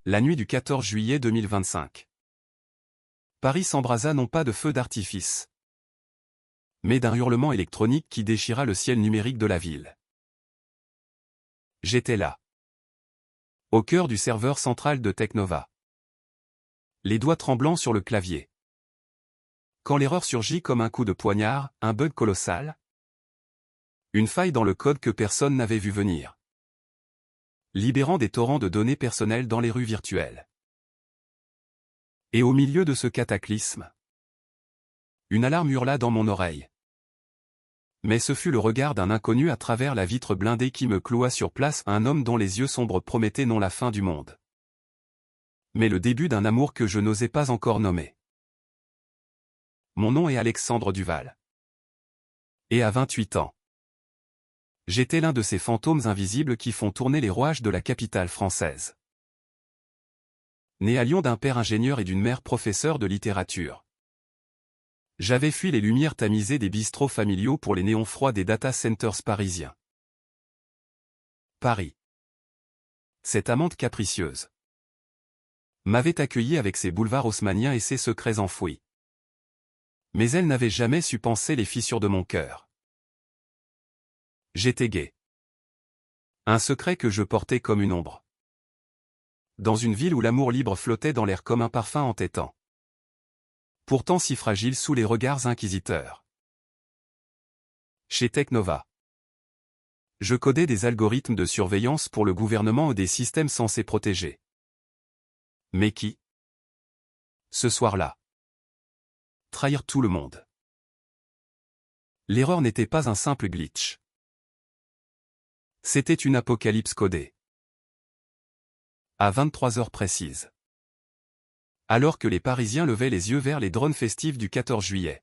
La nuit du 14 juillet 2025. Paris s'embrasa non pas de feux d'artifice, mais d'un hurlement électronique qui déchira le ciel numérique de la ville. J'étais là, au cœur du serveur central de Teknova, les doigts tremblants sur le clavier. Quand l'erreur surgit comme un coup de poignard, un bug colossal, une faille dans le code que personne n'avait vu venir, libérant des torrents de données personnelles dans les rues virtuelles. Et au milieu de ce cataclysme, une alarme hurla dans mon oreille. Mais ce fut le regard d'un inconnu à travers la vitre blindée qui me cloua sur place, un homme dont les yeux sombres promettaient non la fin du monde, mais le début d'un amour que je n'osais pas encore nommer. Mon nom est Alexandre Duval. Et à 28 ans, j'étais l'un de ces fantômes invisibles qui font tourner les rouages de la capitale française. Né à Lyon d'un père ingénieur et d'une mère professeure de littérature, j'avais fui les lumières tamisées des bistrots familiaux pour les néons froids des data centers parisiens. Paris, cette amante capricieuse, m'avait accueilli avec ses boulevards haussmanniens et ses secrets enfouis. Mais elle n'avait jamais su penser les fissures de mon cœur. J'étais gai. Un secret que je portais comme une ombre. Dans une ville où l'amour libre flottait dans l'air comme un parfum entêtant. Pourtant si fragile sous les regards inquisiteurs. Chez Teknova, je codais des algorithmes de surveillance pour le gouvernement ou des systèmes censés protéger. Mais qui, ce soir-là, trahir tout le monde? L'erreur n'était pas un simple glitch. C'était une apocalypse codée. À 23 heures précises. Alors que les Parisiens levaient les yeux vers les drones festifs du 14 juillet.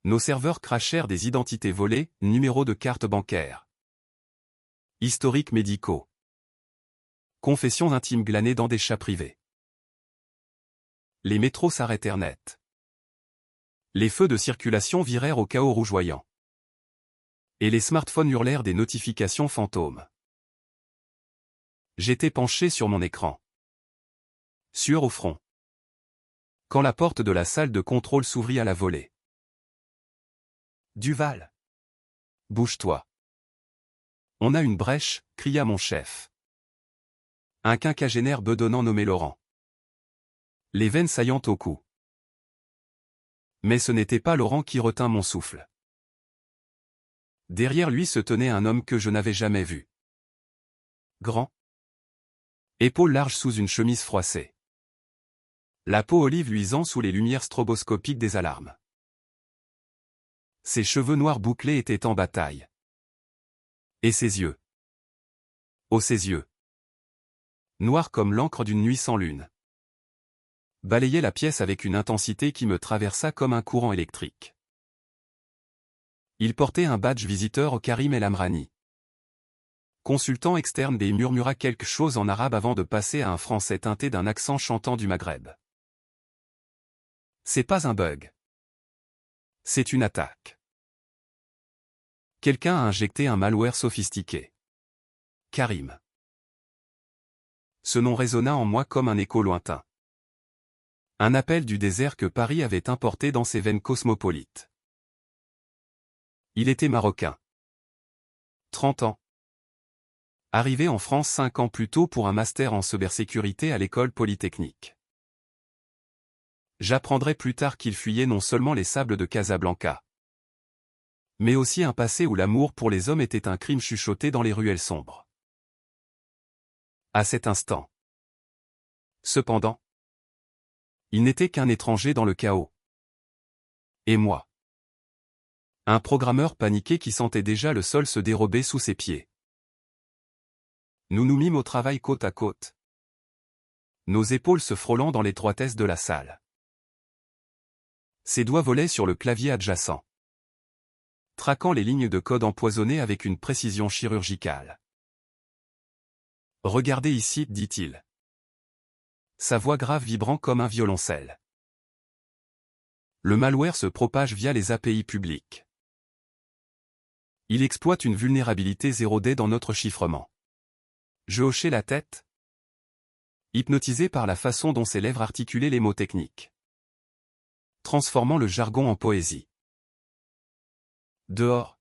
Nos serveurs crachèrent des identités volées, numéros de cartes bancaires, historiques médicaux, confessions intimes glanées dans des chats privés. Les métros s'arrêtèrent net. Les feux de circulation virèrent au chaos rougeoyant. Et les smartphones hurlèrent des notifications fantômes. J'étais penché sur mon écran, sueur au front, quand la porte de la salle de contrôle s'ouvrit à la volée. Duval, bouge-toi. On a une brèche, cria mon chef. Un quinquagénaire bedonnant nommé Laurent, les veines saillantes au cou. Mais ce n'était pas Laurent qui retint mon souffle. Derrière lui se tenait un homme que je n'avais jamais vu. Grand, épaules larges sous une chemise froissée. La peau olive luisant sous les lumières stroboscopiques des alarmes. Ses cheveux noirs bouclés étaient en bataille. Et ses yeux. Oh ses yeux. Noirs comme l'encre d'une nuit sans lune. Balayaient la pièce avec une intensité qui me traversa comme un courant électrique. Il portait un badge visiteur au Karim El Amrani. Consultant externe et murmura quelque chose en arabe avant de passer à un français teinté d'un accent chantant du Maghreb. C'est pas un bug. C'est une attaque. Quelqu'un a injecté un malware sophistiqué. Karim. Ce nom résonna en moi comme un écho lointain. Un appel du désert que Paris avait importé dans ses veines cosmopolites. Il était marocain. 30 ans. Arrivé en France 5 ans plus tôt pour un master en cybersécurité à l'école polytechnique. J'apprendrai plus tard qu'il fuyait non seulement les sables de Casablanca, mais aussi un passé où l'amour pour les hommes était un crime chuchoté dans les ruelles sombres. À cet instant. Cependant, il n'était qu'un étranger dans le chaos. Et moi, un programmeur paniqué qui sentait déjà le sol se dérober sous ses pieds. Nous nous mîmes au travail côte à côte, nos épaules se frôlant dans l'étroitesse de la salle. Ses doigts volaient sur le clavier adjacent, traquant les lignes de code empoisonnées avec une précision chirurgicale. Regardez ici, dit-il. Sa voix grave vibrant comme un violoncelle. Le malware se propage via les API publiques. Il exploite une vulnérabilité 0D dans notre chiffrement. Je hochai la tête. hypnotisé par la façon dont ses lèvres articulaient les mots techniques, transformant le jargon en poésie. Dehors,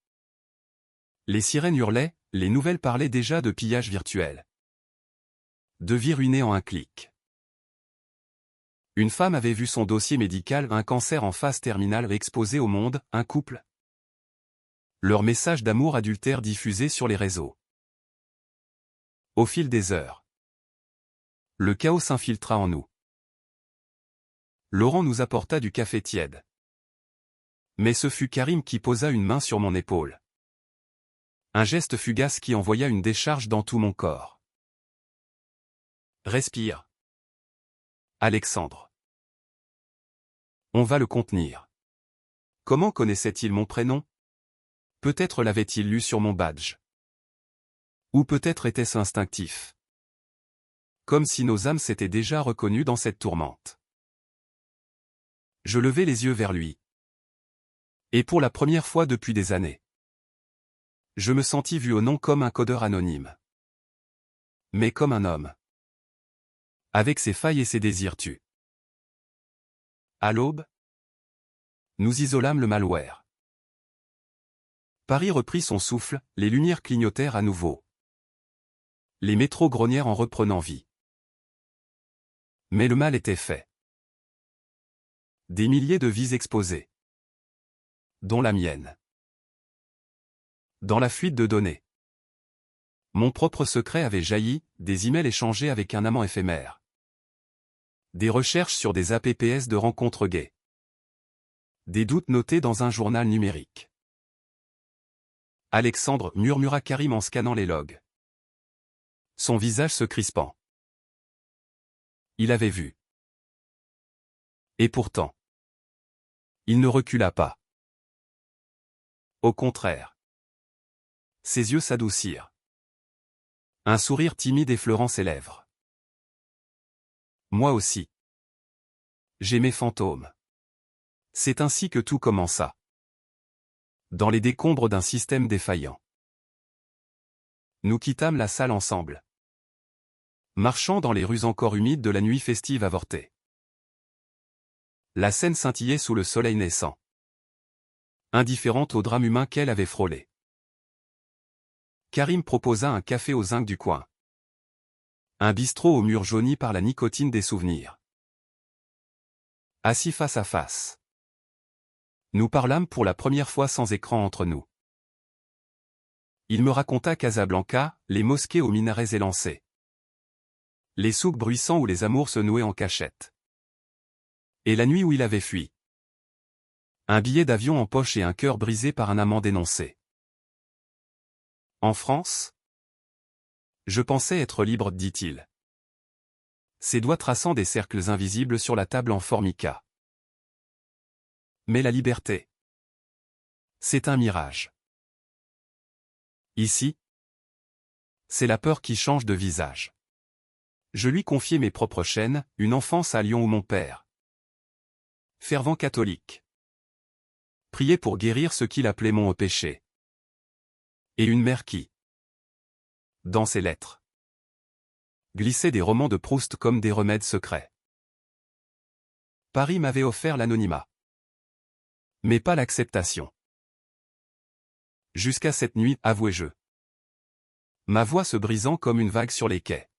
les sirènes hurlaient, les nouvelles parlaient déjà de pillage virtuel, de vie ruinée en un clic. Une femme avait vu son dossier médical, un cancer en phase terminale exposé au monde, un couple. Leur message d'amour adultère diffusé sur les réseaux. Au fil des heures, le chaos s'infiltra en nous. Laurent nous apporta du café tiède. Mais ce fut Karim qui posa une main sur mon épaule. Un geste fugace qui envoya une décharge dans tout mon corps. Respire. Alexandre. On va le contenir. Comment connaissait-il mon prénom? Peut-être l'avait-il lu sur mon badge. Ou peut-être était-ce instinctif. Comme si nos âmes s'étaient déjà reconnues dans cette tourmente. Je levai les yeux vers lui. Et pour la première fois depuis des années, je me sentis vu au non comme un codeur anonyme. Mais comme un homme. Avec ses failles et ses désirs tus. À l'aube, nous isolâmes le malware. Paris reprit son souffle, les lumières clignotèrent à nouveau. Les métros grognèrent en reprenant vie. Mais le mal était fait. Des milliers de vies exposées. Dont la mienne. Dans la fuite de données. Mon propre secret avait jailli, des emails échangés avec un amant éphémère. Des recherches sur des apps de rencontres gays. Des doutes notés dans un journal numérique. Alexandre, murmura Karim en scannant les logs. Son visage se crispant. Il avait vu. Et pourtant, il ne recula pas. Au contraire. Ses yeux s'adoucirent. Un sourire timide effleurant ses lèvres. Moi aussi. J'ai mes fantômes. C'est ainsi que tout commença. Dans les décombres d'un système défaillant. Nous quittâmes la salle ensemble. Marchant dans les rues encore humides de la nuit festive avortée. La scène scintillait sous le soleil naissant. Indifférente au drame humain qu'elle avait frôlé. Karim proposa un café au zinc du coin. Un bistrot aux murs jaunis par la nicotine des souvenirs. Assis face à face. Nous parlâmes pour la première fois sans écran entre nous. Il me raconta Casablanca, les mosquées aux minarets élancés. Les souks bruissants où les amours se nouaient en cachette. Et la nuit où il avait fui. Un billet d'avion en poche et un cœur brisé par un amant dénoncé. En France? Je pensais être libre, dit-il. Ses doigts traçant des cercles invisibles sur la table en formica. Mais la liberté, c'est un mirage. Ici, c'est la peur qui change de visage. Je lui confiai mes propres chaînes, une enfance à Lyon où mon père, fervent catholique, priait pour guérir ce qu'il appelait mon péché. Et une mère qui, dans ses lettres, glissait des romans de Proust comme des remèdes secrets. Paris m'avait offert l'anonymat. Mais pas l'acceptation. Jusqu'à cette nuit, avouai-je. Ma voix se brisant comme une vague sur les quais.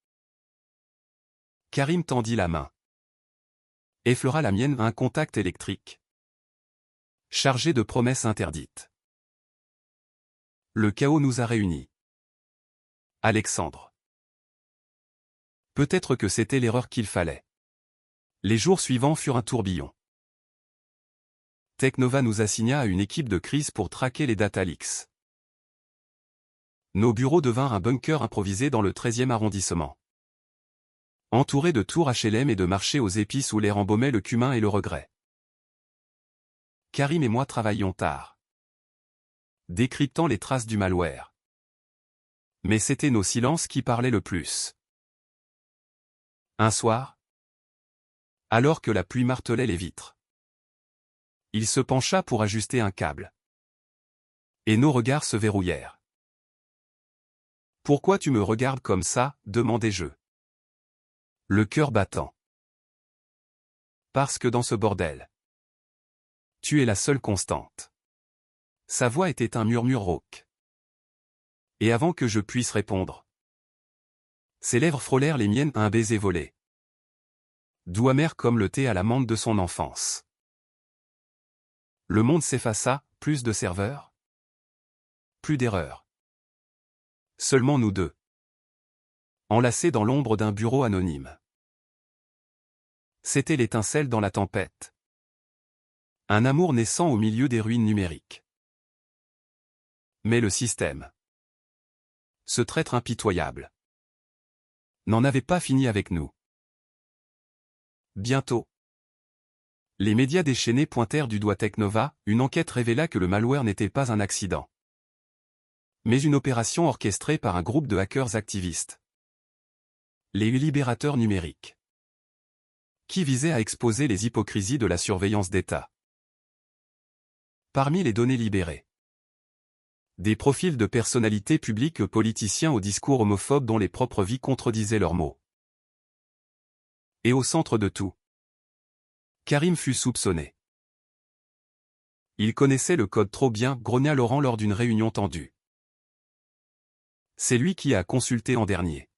Karim tendit la main. Effleura la mienne un contact électrique. Chargé de promesses interdites. Le chaos nous a réunis. Alexandre. Peut-être que c'était l'erreur qu'il fallait. Les jours suivants furent un tourbillon. Technova nous assigna à une équipe de crise pour traquer les data leaks. Nos bureaux devinrent un bunker improvisé dans le 13e arrondissement. Entouré de tours HLM et de marchés aux épices où l'air embaumait le cumin et le regret. Karim et moi travaillions tard. Décryptant les traces du malware. Mais c'étaient nos silences qui parlaient le plus. Un soir, alors que la pluie martelait les vitres, il se pencha pour ajuster un câble. Et nos regards se verrouillèrent. « Pourquoi tu me regardes comme ça ?» demandai-je. Le cœur battant. Parce que dans ce bordel, tu es la seule constante. Sa voix était un murmure rauque. Et avant que je puisse répondre, ses lèvres frôlèrent les miennes à un baiser volé. Doux amer comme le thé à la menthe de son enfance. Le monde s'effaça, plus de serveurs, plus d'erreurs. Seulement nous deux. Enlacés dans l'ombre d'un bureau anonyme. C'était l'étincelle dans la tempête. Un amour naissant au milieu des ruines numériques. Mais le système, ce traître impitoyable, n'en avait pas fini avec nous. Bientôt, les médias déchaînés pointèrent du doigt Technova, une enquête révéla que le malware n'était pas un accident, mais une opération orchestrée par un groupe de hackers activistes. Les libérateurs numériques. Qui visait à exposer les hypocrisies de la surveillance d'État. Parmi les données libérées, des profils de personnalités publiques politiciens au discours homophobe dont les propres vies contredisaient leurs mots. Et au centre de tout, Karim fut soupçonné. Il connaissait le code trop bien, grogna Laurent lors d'une réunion tendue. C'est lui qui a consulté en dernier.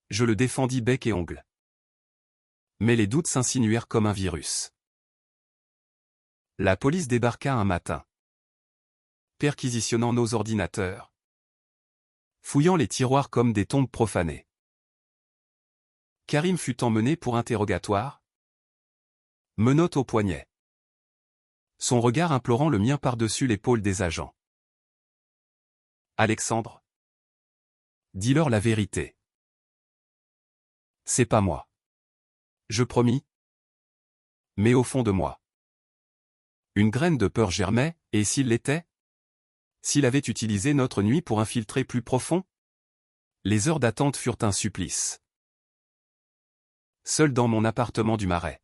Je le défendis bec et ongle. Mais les doutes s'insinuèrent comme un virus. La police débarqua un matin, perquisitionnant nos ordinateurs, fouillant les tiroirs comme des tombes profanées. Karim fut emmené pour interrogatoire, menottes au poignet. Son regard implorant le mien par-dessus l'épaule des agents. Alexandre, dis-leur la vérité. C'est pas moi. Je promis. Mais au fond de moi, une graine de peur germait, et s'il l'était? S'il avait utilisé notre nuit pour infiltrer plus profond? Les heures d'attente furent un supplice. Seul dans mon appartement du Marais.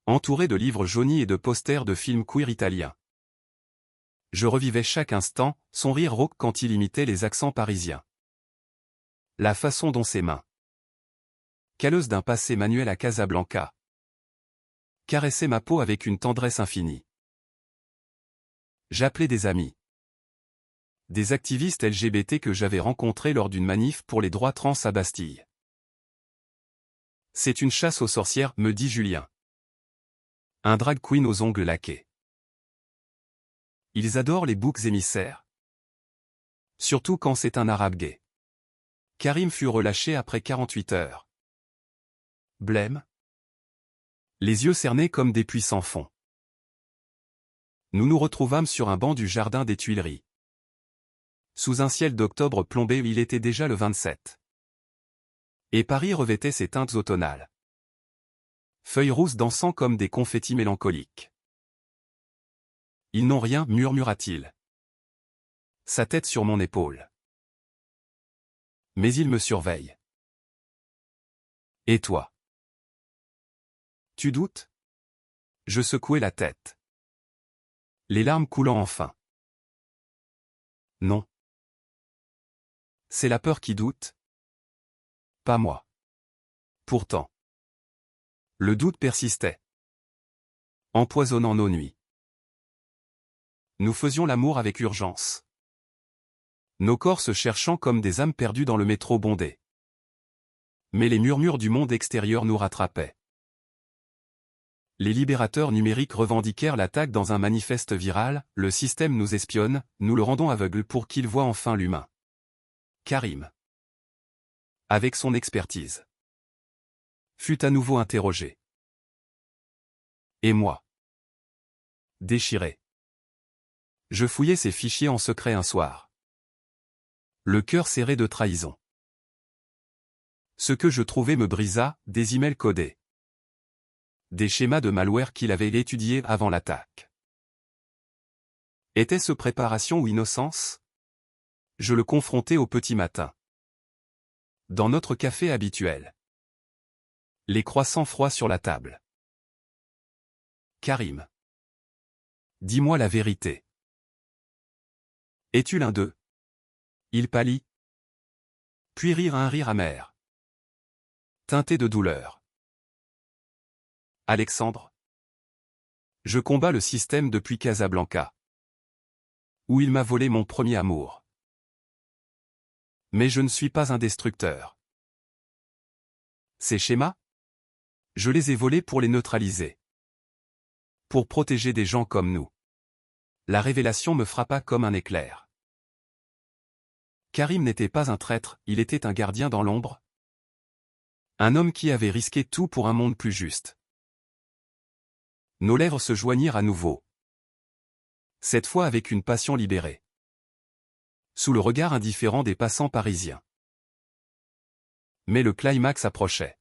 Entouré de livres jaunis et de posters de films queer italiens. Je revivais chaque instant, son rire rauque quand il imitait les accents parisiens. La façon dont ses mains, calleuses d'un passé manuel à Casablanca, caressaient ma peau avec une tendresse infinie. J'appelais des amis. Des activistes LGBT que j'avais rencontrés lors d'une manif pour les droits trans à Bastille. C'est une chasse aux sorcières, me dit Julien. Un drag queen aux ongles laqués. Ils adorent les boucs émissaires. Surtout quand c'est un arabe gay. Karim fut relâché après 48 heures. Blême. Les yeux cernés comme des puits sans fond. Nous nous retrouvâmes sur un banc du jardin des Tuileries. Sous un ciel d'octobre plombé, il était déjà le 27. Et Paris revêtait ses teintes automnales. Feuilles rousses dansant comme des confettis mélancoliques. Ils n'ont rien, murmura-t-il. Sa tête sur mon épaule. Mais il me surveille. Et toi? Tu doutes? Je secouai la tête. Les larmes coulant enfin. Non. C'est la peur qui doute? Pas moi. Pourtant. Le doute persistait. Empoisonnant nos nuits. Nous faisions l'amour avec urgence. Nos corps se cherchant comme des âmes perdues dans le métro bondé. Mais les murmures du monde extérieur nous rattrapaient. Les libérateurs numériques revendiquèrent l'attaque dans un manifeste viral, le système nous espionne, nous le rendons aveugle pour qu'il voie enfin l'humain. Karim, avec son expertise, fut à nouveau interrogé. Et moi, déchiré. Je fouillai ses fichiers en secret un soir. Le cœur serré de trahison. Ce que je trouvais me brisa, des emails codés. Des schémas de malware qu'il avait étudiés avant l'attaque. Était-ce préparation ou innocence? Je le confrontais au petit matin. Dans notre café habituel. Les croissants froids sur la table. Karim. Dis-moi la vérité. Es-tu l'un d'eux? Il pâlit. Puis rire un rire amer. Teinté de douleur. Alexandre. Je combats le système depuis Casablanca, où il m'a volé mon premier amour. Mais je ne suis pas un destructeur. Ces schémas, je les ai volés pour les neutraliser. Pour protéger des gens comme nous. La révélation me frappa comme un éclair. Karim n'était pas un traître, il était un gardien dans l'ombre. Un homme qui avait risqué tout pour un monde plus juste. Nos lèvres se joignirent à nouveau. Cette fois avec une passion libérée. Sous le regard indifférent des passants parisiens. Mais le climax approchait.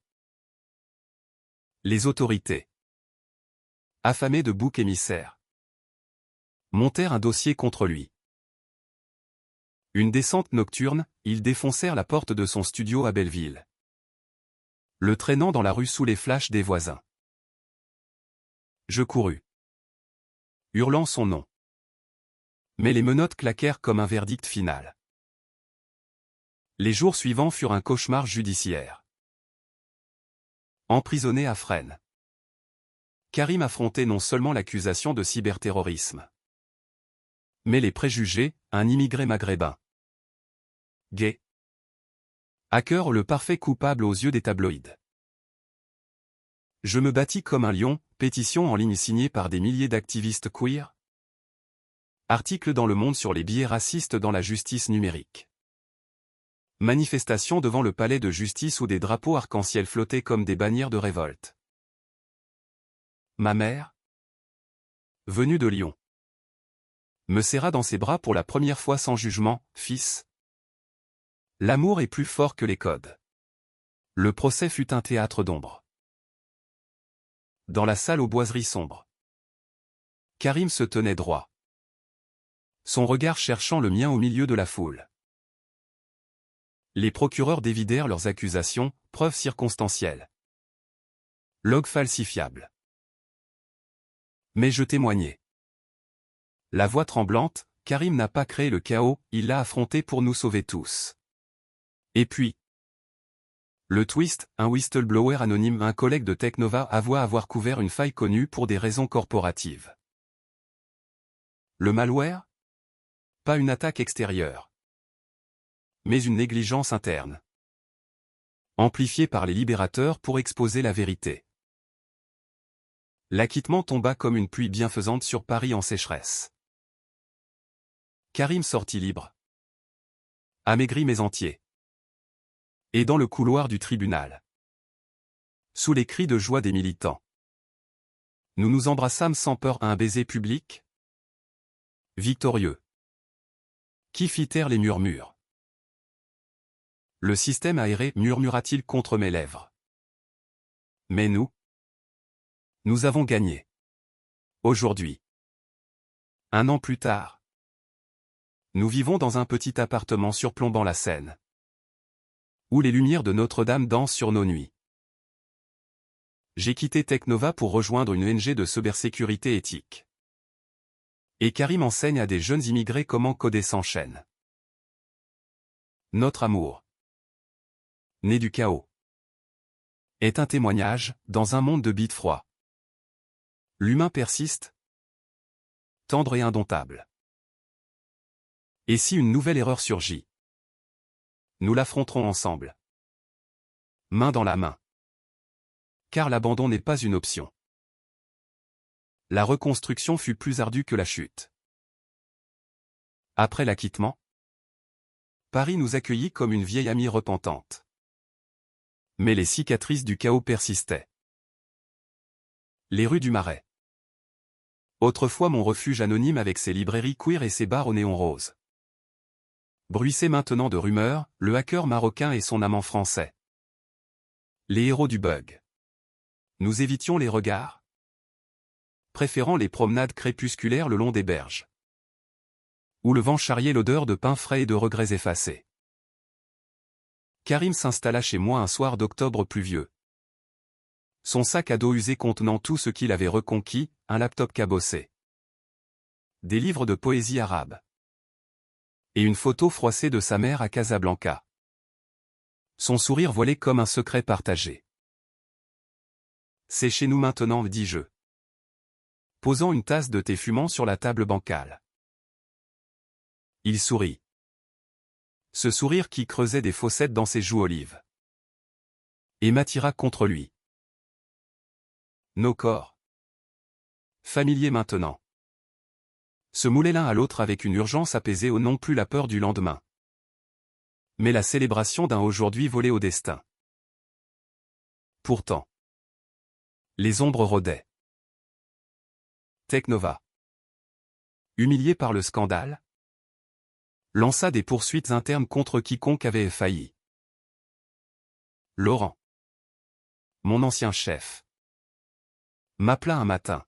Les autorités, affamées de boucs émissaires, montèrent un dossier contre lui. Une descente nocturne, ils défoncèrent la porte de son studio à Belleville, le traînant dans la rue sous les flashs des voisins. Je courus, hurlant son nom. Mais les menottes claquèrent comme un verdict final. Les jours suivants furent un cauchemar judiciaire. Emprisonné à Fresnes. Karim affrontait non seulement l'accusation de cyberterrorisme, mais les préjugés, un immigré maghrébin. Gay. Hacker le parfait coupable aux yeux des tabloïds. Je me battis comme un lion, pétition en ligne signée par des milliers d'activistes queer. Article dans Le Monde sur les biais racistes dans la justice numérique. Manifestation devant le palais de justice où des drapeaux arc-en-ciel flottaient comme des bannières de révolte. Ma mère, venue de Lyon, me serra dans ses bras pour la première fois sans jugement. Fils, l'amour est plus fort que les codes. Le procès fut un théâtre d'ombre. Dans la salle aux boiseries sombres, Karim se tenait droit, son regard cherchant le mien au milieu de la foule. Les procureurs dévidèrent leurs accusations, preuves circonstancielles. Log falsifiable. Mais je témoignais. La voix tremblante, Karim n'a pas créé le chaos, il l'a affronté pour nous sauver tous. Et puis, le twist, un whistleblower anonyme, un collègue de Technova avoua avoir couvert une faille connue pour des raisons corporatives. Le malware? Pas une attaque extérieure, mais une négligence interne. Amplifiée par les libérateurs pour exposer la vérité. L'acquittement tomba comme une pluie bienfaisante sur Paris en sécheresse. Karim sortit libre. Amaigri mais entier. Et dans le couloir du tribunal, sous les cris de joie des militants, nous nous embrassâmes sans peur à un baiser public. Victorieux. Qui fit taire les murmures? Le système aéré, murmura-t-il contre mes lèvres. Mais nous avons gagné. Aujourd'hui. 1 an plus tard. Nous vivons dans un petit appartement surplombant la Seine, où les lumières de Notre-Dame dansent sur nos nuits. J'ai quitté Technova pour rejoindre une ONG de cybersécurité éthique. Et Karim enseigne à des jeunes immigrés comment coder sans chaîne. Notre amour, né du chaos, est un témoignage, dans un monde de bits froids. L'humain persiste, tendre et indomptable. Et si une nouvelle erreur surgit? Nous l'affronterons ensemble. Main dans la main. Car l'abandon n'est pas une option. La reconstruction fut plus ardue que la chute. Après l'acquittement, Paris nous accueillit comme une vieille amie repentante. Mais les cicatrices du chaos persistaient. Les rues du Marais. Autrefois mon refuge anonyme avec ses librairies queer et ses bars au néon rose. Bruissait maintenant de rumeurs, le hacker marocain et son amant français. Les héros du bug. Nous évitions les regards, préférant les promenades crépusculaires le long des berges, où le vent charriait l'odeur de pain frais et de regrets effacés. Karim s'installa chez moi un soir d'octobre pluvieux. Son sac à dos usé contenant tout ce qu'il avait reconquis, un laptop cabossé, des livres de poésie arabe, et une photo froissée de sa mère à Casablanca. Son sourire voilé comme un secret partagé. C'est chez nous maintenant, dis-je, posant une tasse de thé fumant sur la table bancale. Il sourit. Ce sourire qui creusait des fossettes dans ses joues olives. Et m'attira contre lui. Nos corps, familiers maintenant, se moulaient l'un à l'autre avec une urgence apaisée au non plus la peur du lendemain, mais la célébration d'un aujourd'hui volé au destin. Pourtant, les ombres rôdaient. Teknova, humilié par le scandale, lança des poursuites internes contre quiconque avait failli. Laurent, mon ancien chef, m'appela un matin.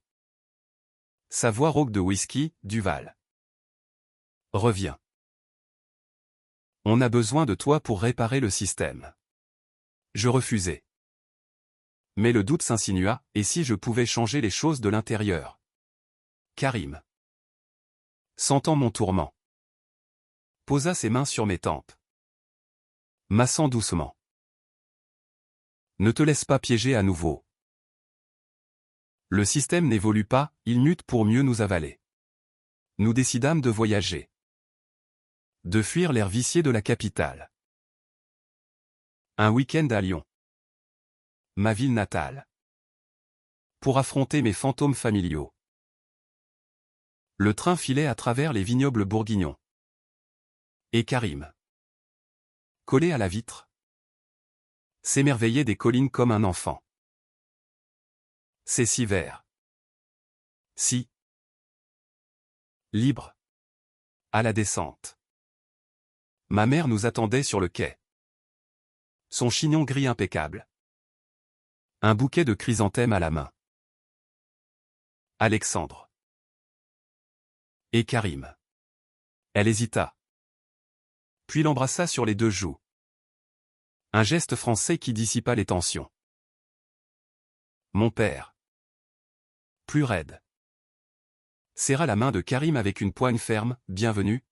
Sa voix rauque de whisky, Duval. Reviens. On a besoin de toi pour réparer le système. Je refusai. Mais le doute s'insinua, et si je pouvais changer les choses de l'intérieur? Karim, sentant mon tourment, posa ses mains sur mes tempes, massant doucement. Ne te laisse pas piéger à nouveau. Le système n'évolue pas, il mute pour mieux nous avaler. Nous décidâmes de voyager. De fuir l'air vicié de la capitale. Un week-end à Lyon, ma ville natale, pour affronter mes fantômes familiaux. Le train filait à travers les vignobles bourguignons. Et Karim, collé à la vitre, s'émerveillait des collines comme un enfant. C'est si vert. Si libre. À la descente. Ma mère nous attendait sur le quai. Son chignon gris impeccable. Un bouquet de chrysanthèmes à la main. Alexandre. Et Karim. Elle hésita. Puis l'embrassa sur les deux joues. Un geste français qui dissipa les tensions. Mon père, plus raide, serra la main de Karim avec une poigne ferme. Bienvenue,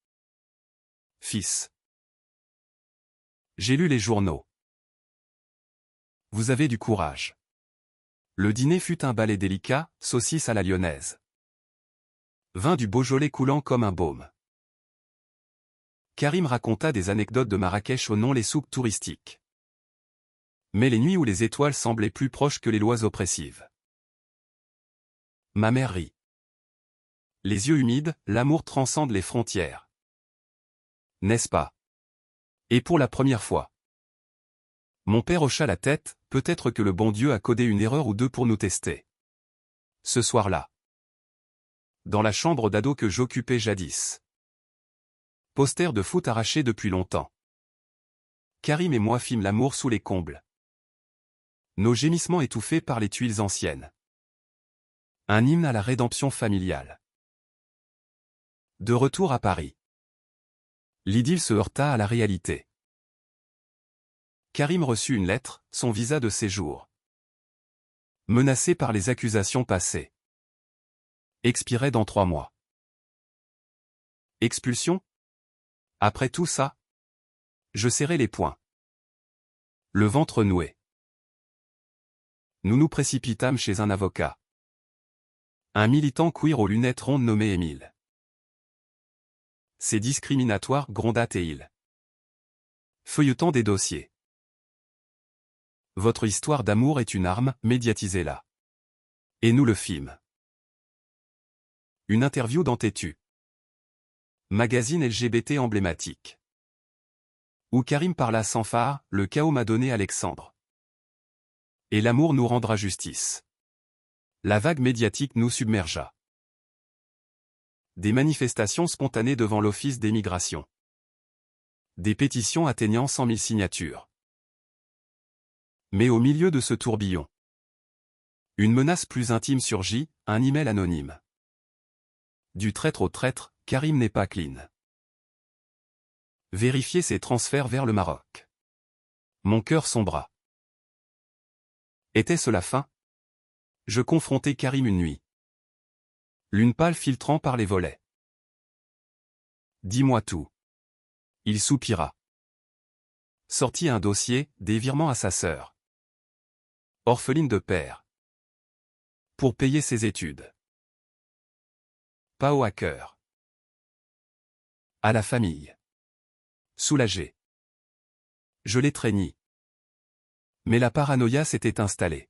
fils. J'ai lu les journaux. Vous avez du courage. Le dîner fut un ballet délicat, saucisse à la lyonnaise. Vin du Beaujolais coulant comme un baume. Karim raconta des anecdotes de Marrakech au nom les souks touristiques. Mais les nuits où les étoiles semblaient plus proches que les lois oppressives. Ma mère rit. Les yeux humides, l'amour transcende les frontières. N'est-ce pas? Et pour la première fois. Mon père hocha la tête, peut-être que le bon Dieu a codé une erreur ou deux pour nous tester. Ce soir-là. Dans la chambre d'ado que j'occupais jadis. Poster de foot arraché depuis longtemps. Karim et moi fîmes l'amour sous les combles. Nos gémissements étouffés par les tuiles anciennes. Un hymne à la rédemption familiale. De retour à Paris. L'idylle se heurta à la réalité. Karim reçut une lettre, son visa de séjour. Menacé par les accusations passées. Expirait dans 3 mois. Expulsion? Après tout ça? Je serrai les poings. Le ventre noué. Nous nous précipitâmes chez un avocat. Un militant queer aux lunettes rondes nommé Émile. C'est discriminatoire, gronda Théil. Feuilletant des dossiers. Votre histoire d'amour est une arme, médiatisez-la. Et nous le fîmes. Une interview dans Têtu. Magazine LGBT emblématique. Où Karim parla sans phare, le chaos m'a donné Alexandre. Et l'amour nous rendra justice. La vague médiatique nous submergea. Des manifestations spontanées devant l'office d'émigration. Des pétitions atteignant 100 000 signatures. Mais au milieu de ce tourbillon, une menace plus intime surgit, un email anonyme. Du traître au traître, Karim n'est pas clean. Vérifiez ses transferts vers le Maroc. Mon cœur sombra. Était-ce la fin? Je confrontai Karim une nuit. Lune pâle filtrant par les volets. Dis-moi tout. Il soupira. Sorti un dossier, des virements à sa sœur. Orpheline de père. Pour payer ses études. Pas au hacker. À la famille. Soulagé. Je l'ai traîni. Mais la paranoïa s'était installée.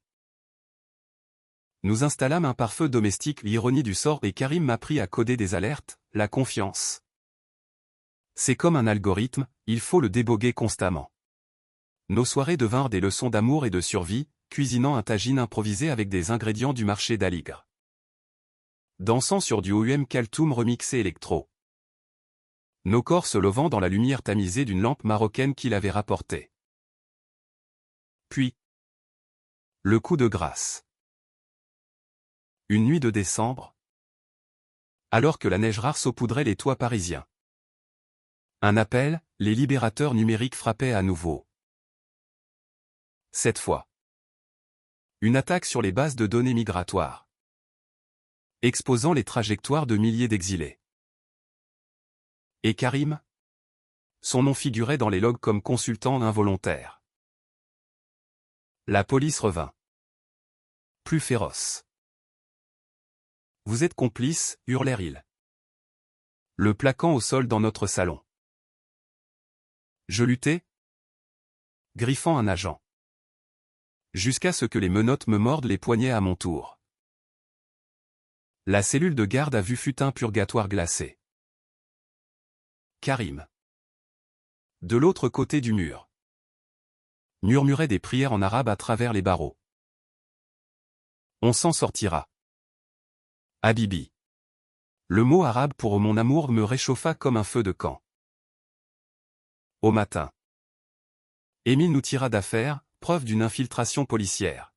Nous installâmes un pare-feu domestique, l'ironie du sort, et Karim m'apprit à coder des alertes, la confiance. C'est comme un algorithme, il faut le déboguer constamment. Nos soirées devinrent des leçons d'amour et de survie, cuisinant un tagine improvisé avec des ingrédients du marché d'Aligre. Dansant sur du OUM Kaltoum remixé électro. Nos corps se levant dans la lumière tamisée d'une lampe marocaine qu'il avait rapportée. Puis, le coup de grâce. Une nuit de décembre, alors que la neige rare saupoudrait les toits parisiens. Un appel, les libérateurs numériques frappaient à nouveau. Cette fois, une attaque sur les bases de données migratoires, exposant les trajectoires de milliers d'exilés. Et Karim? Son nom figurait dans les logs comme consultant involontaire. La police revint. Plus féroce. Vous êtes complice, hurlèrent-ils. Le plaquant au sol dans notre salon. Je luttai, griffant un agent. Jusqu'à ce que les menottes me mordent les poignets à mon tour. La cellule de garde à vue fut un purgatoire glacé. Karim. De l'autre côté du mur. Murmurait des prières en arabe à travers les barreaux. On s'en sortira. Habibi. Le mot arabe pour mon amour me réchauffa comme un feu de camp. Au matin. Émile nous tira d'affaire, preuve d'une infiltration policière.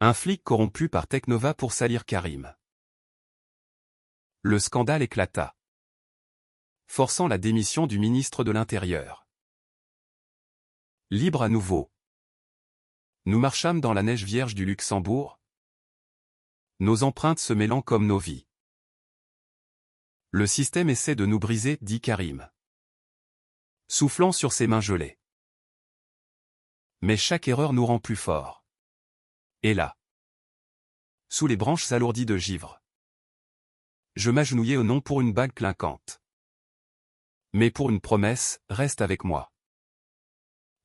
Un flic corrompu par Technova pour salir Karim. Le scandale éclata, forçant la démission du ministre de l'Intérieur. Libre à nouveau. Nous marchâmes dans la neige vierge du Luxembourg, nos empreintes se mêlant comme nos vies. Le système essaie de nous briser, dit Karim, soufflant sur ses mains gelées. Mais chaque erreur nous rend plus forts. Et là, sous les branches alourdies de givre, je m'agenouillai non pour une bague clinquante, mais pour une promesse, reste avec moi.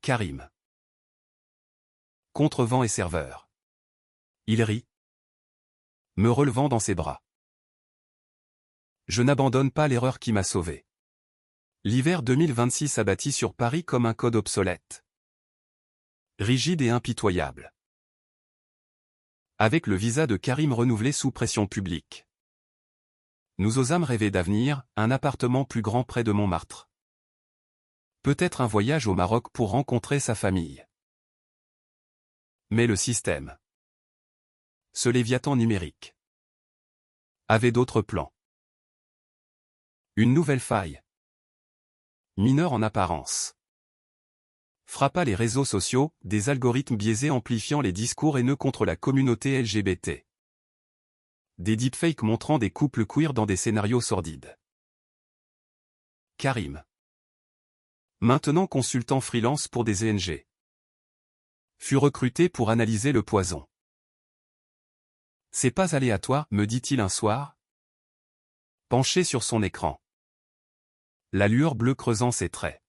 Karim. Contrevent et serveur. Il rit, me relevant dans ses bras. Je n'abandonne pas l'erreur qui m'a sauvé. L'hiver 2026 abattit sur Paris comme un code obsolète. Rigide et impitoyable. Avec le visa de Karim renouvelé sous pression publique. Nous osâmes rêver d'avenir, un appartement plus grand près de Montmartre. Peut-être un voyage au Maroc pour rencontrer sa famille. Mais le système, ce Léviathan numérique, avait d'autres plans. Une nouvelle faille, mineure en apparence, frappa les réseaux sociaux, des algorithmes biaisés amplifiant les discours haineux contre la communauté LGBT. Des deepfakes montrant des couples queer dans des scénarios sordides. Karim. Maintenant consultant freelance pour des ONG. Fut recruté pour analyser le poison. C'est pas aléatoire, me dit-il un soir, penché sur son écran. La lueur bleue creusant ses traits.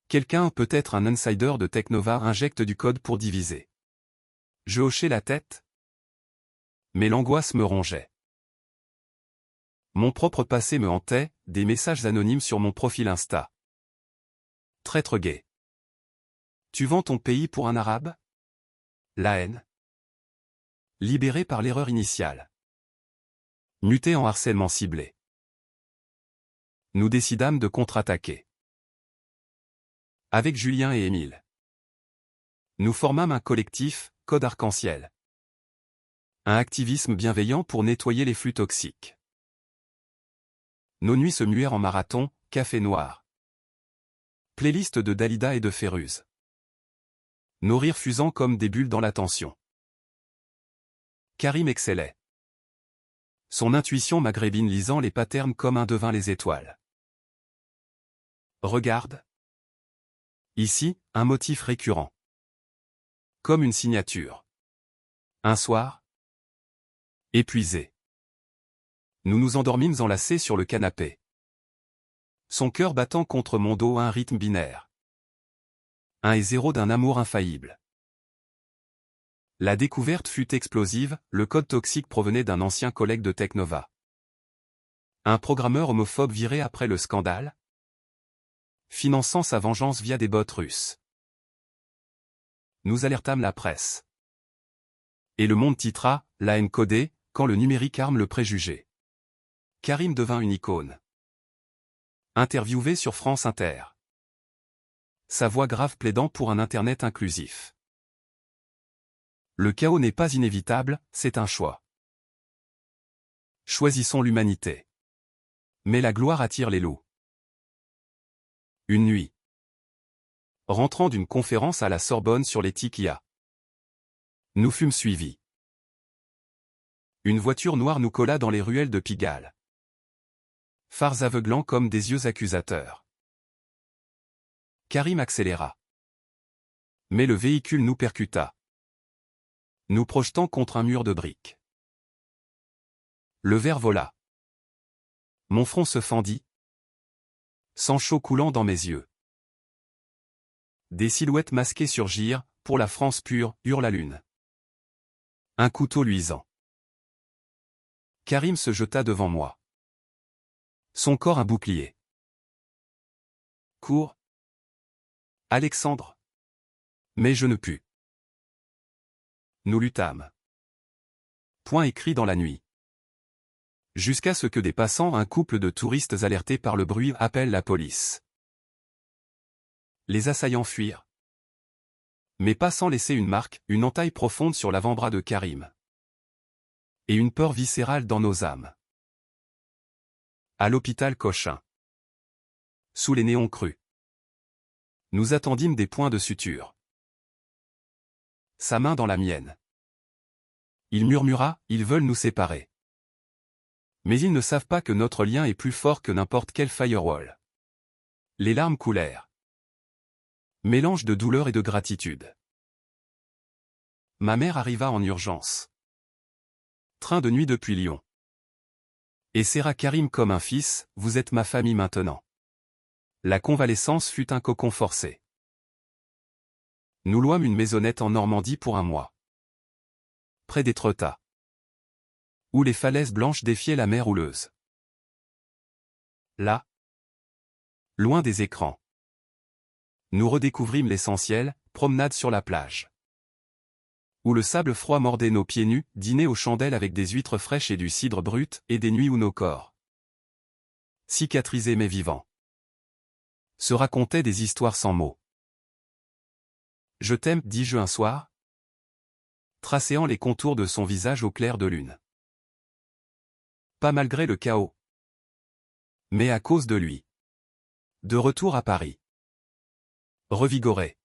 Quelqu'un, peut-être un insider de Technova, injecte du code pour diviser. Je hochai la tête. Mais l'angoisse me rongeait. Mon propre passé me hantait, des messages anonymes sur mon profil Insta. Traître gay. Tu vends ton pays pour un arabe? La haine. Libéré par l'erreur initiale. Muté en harcèlement ciblé. Nous décidâmes de contre-attaquer. Avec Julien et Émile. Nous formâmes un collectif, Code Arc-en-Ciel. Un activisme bienveillant pour nettoyer les flux toxiques. Nos nuits se muèrent en marathon, café noir. Playlist de Dalida et de Féruze. Nos rires fusant comme des bulles dans l'attention. Karim excellait. Son intuition maghrébine lisant les patterns comme un devin les étoiles. Regarde. Ici, un motif récurrent. Comme une signature. Un soir, épuisé, nous nous endormîmes enlacés sur le canapé. Son cœur battant contre mon dos à un rythme binaire. 1 et 0 d'un amour infaillible. La découverte fut explosive, le code toxique provenait d'un ancien collègue de Technova. Un programmeur homophobe viré après le scandale, finançant sa vengeance via des bots russes. Nous alertâmes la presse. Et le monde titra « La haine codée, quand le numérique arme le préjugé ». Karim devint une icône. Interviewé sur France Inter. Sa voix grave plaidant pour un Internet inclusif. Le chaos n'est pas inévitable, c'est un choix. Choisissons l'humanité. Mais la gloire attire les loups. Une nuit. Rentrant d'une conférence à la Sorbonne sur l'éthique IA. Nous fûmes suivis. Une voiture noire nous colla dans les ruelles de Pigalle. Phares aveuglants comme des yeux accusateurs. Karim accéléra. Mais le véhicule nous percuta, nous projetant contre un mur de briques. Le verre vola. Mon front se fendit, sang chaud coulant dans mes yeux. Des silhouettes masquées surgirent, pour la France pure, hurle la lune. Un couteau luisant. Karim se jeta devant moi. Son corps un bouclier. Cours. Alexandre. Mais je ne pus. Nous luttâmes. Point écrit dans la nuit. Jusqu'à ce que des passants, un couple de touristes alertés par le bruit, appellent la police. Les assaillants fuirent. Mais pas sans laisser une marque, une entaille profonde sur l'avant-bras de Karim. Et une peur viscérale dans nos âmes. À l'hôpital Cochin. Sous les néons crus. Nous attendîmes des points de suture. Sa main dans la mienne. Il murmura, ils veulent nous séparer. Mais ils ne savent pas que notre lien est plus fort que n'importe quel firewall. Les larmes coulèrent. Mélange de douleur et de gratitude. Ma mère arriva en urgence. Train de nuit depuis Lyon. Et serra Karim comme un fils, vous êtes ma famille maintenant. La convalescence fut un cocon forcé. Nous louâmes une maisonnette en Normandie pour un mois. Près d'Étretat. Où les falaises blanches défiaient la mer houleuse. Là, loin des écrans, nous redécouvrîmes l'essentiel, promenade sur la plage. Où le sable froid mordait nos pieds nus, dîner aux chandelles avec des huîtres fraîches et du cidre brut, et des nuits où nos corps, cicatrisés mais vivants, se racontaient des histoires sans mots. Je t'aime, dis-je un soir, tracéant les contours de son visage au clair de lune. Pas malgré le chaos, mais à cause de lui. De retour à Paris. Revigoré.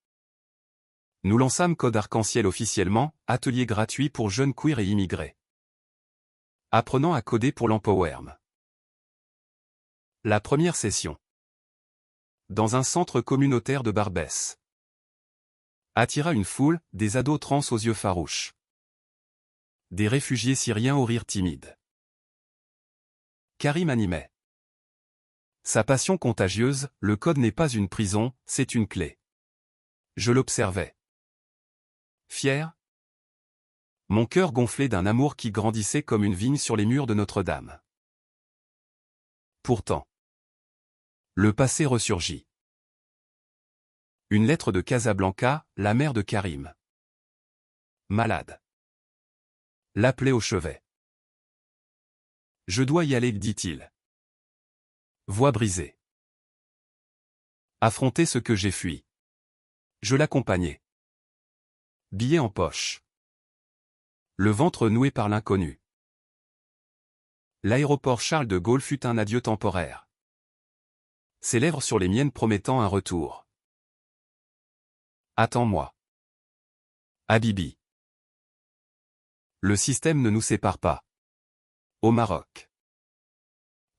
Nous lançâmes Code Arc-en-Ciel officiellement, atelier gratuit pour jeunes queers et immigrés. Apprenant à coder pour l'Empowerm. La première session. Dans un centre communautaire de Barbès. Attira une foule, des ados trans aux yeux farouches. Des réfugiés syriens au rire timide. Karim animait. Sa passion contagieuse, le code n'est pas une prison, c'est une clé. Je l'observais. Fier. Mon cœur gonflé d'un amour qui grandissait comme une vigne sur les murs de Notre-Dame. Pourtant, le passé ressurgit. Une lettre de Casablanca, la mère de Karim. Malade. L'appelait au chevet. Je dois y aller, dit-il. Voix brisée. Affronter ce que j'ai fui. Je l'accompagnai. Billet en poche. Le ventre noué par l'inconnu. L'aéroport Charles de Gaulle fut un adieu temporaire. Ses lèvres sur les miennes promettant un retour. Attends-moi. Habibi. Le système ne nous sépare pas. Au Maroc.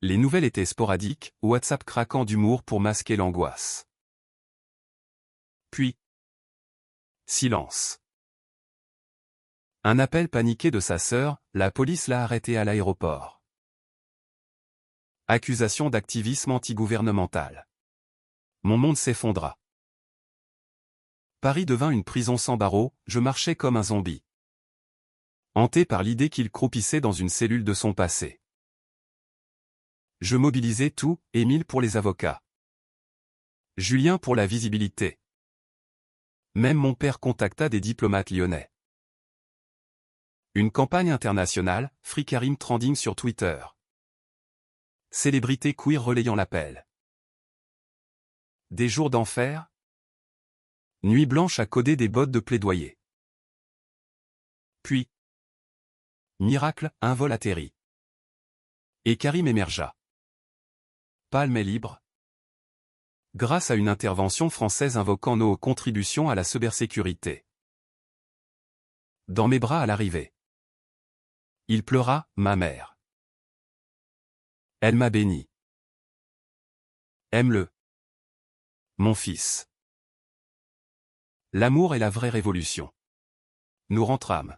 Les nouvelles étaient sporadiques, WhatsApp craquant d'humour pour masquer l'angoisse. Puis, silence. Un appel paniqué de sa sœur, la police l'a arrêté à l'aéroport. Accusation d'activisme antigouvernemental. Mon monde s'effondra. Paris devint une prison sans barreaux, je marchais comme un zombie. Hanté par l'idée qu'il croupissait dans une cellule de son passé. Je mobilisais tout, Émile pour les avocats. Julien pour la visibilité. Même mon père contacta des diplomates lyonnais. Une campagne internationale, Free Karim trending sur Twitter. Célébrité queer relayant l'appel. Des jours d'enfer. Nuit blanche à coder des bottes de plaidoyer. Puis, miracle, un vol atterrit. Et Karim émergea. Palme est libre. Grâce à une intervention française invoquant nos contributions à la cybersécurité. Dans mes bras à l'arrivée. Il pleura, ma mère. Elle m'a béni. Aime-le. Mon fils. L'amour est la vraie révolution. Nous rentrâmes.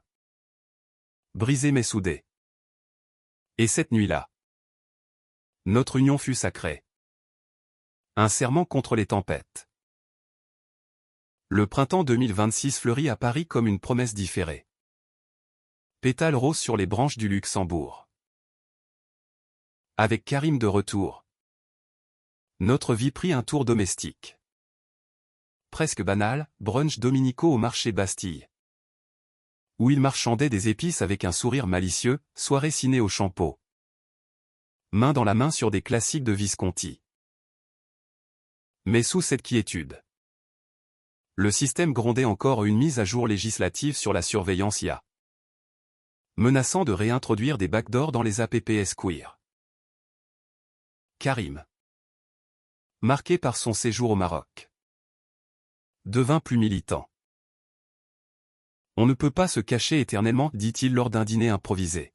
Brisés mais soudés. Et cette nuit-là, notre union fut sacrée. Un serment contre les tempêtes. Le printemps 2026 fleurit à Paris comme une promesse différée. Pétales roses sur les branches du Luxembourg. Avec Karim de retour. Notre vie prit un tour domestique. Presque banal, brunch dominicaux au marché Bastille. Où il marchandait des épices avec un sourire malicieux, soirée ciné au Champeau. Main dans la main sur des classiques de Visconti. Mais sous cette quiétude, le système grondait encore une mise à jour législative sur la surveillance IA. Menaçant de réintroduire des backdoors dans les APPS queer. Karim, marqué par son séjour au Maroc, devint plus militant. On ne peut pas se cacher éternellement, dit-il lors d'un dîner improvisé.